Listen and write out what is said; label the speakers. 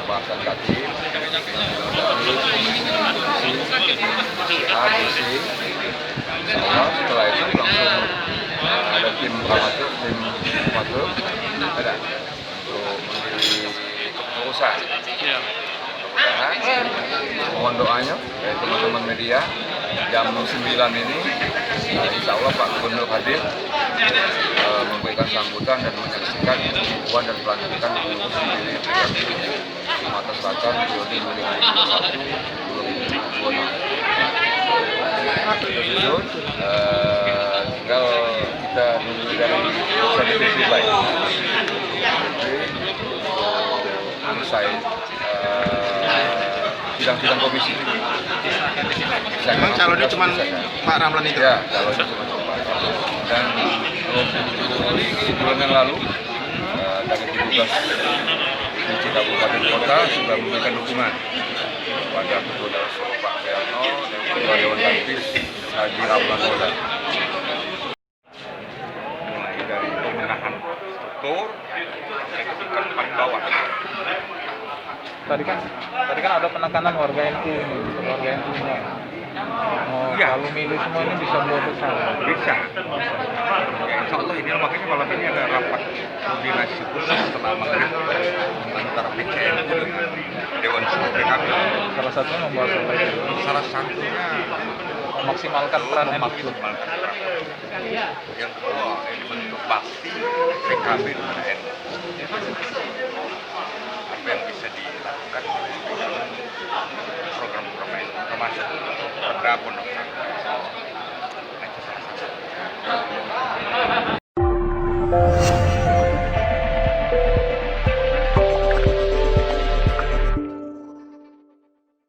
Speaker 1: pembahasan Katim, A, B, C. Setelah itu langsung ada tim pengatur, ada untuk menjadi kepengurusan. Mudah-mudahan mohon doanya dari teman-teman media jam 9 ini insya Allah Pak Gubernur hadir memberikan sambutan dan menyaksikan pembukuan dan pelantikan pengurus DPD Sumatera Selatan periode 2021-2026. Itu tinggal kita nunggu dari keputusan DPD baik selesai sidang-sidang komisi.
Speaker 2: Memang calonnya cuma Pak Ramlan itu?
Speaker 1: Ya, calonnya cuma Pak Ramlan. Dan sebulan yang lalu dari petugas di Kabupaten Kota sudah memberikan dukungan kepada Ketua Daerah Pak Priatno dan Ketua Dewan Tanfis Haji Ramlan Polda. Mulai dari pemenahan struktur sampai ke tingkat paling bawah.
Speaker 3: Tadi kan ada penekanan warga NU nya.
Speaker 1: Ya.
Speaker 3: Kalau milih semua ini bisa buat besar.
Speaker 1: Bisa. Ya, insya Allah ini makanya malam ini ada rapat koordinasi khusus setelah maghrib antara PCNU dengan Dewan Suro PKB.
Speaker 3: Salah satunya membahas soal itu.
Speaker 1: Salah satunya
Speaker 3: Memaksimalkan peran NU.
Speaker 1: Yang kedua, bentuk bakti PKB kepada NU. Apa yang bisa dilakukan program-program NU termasuk Perda Pondok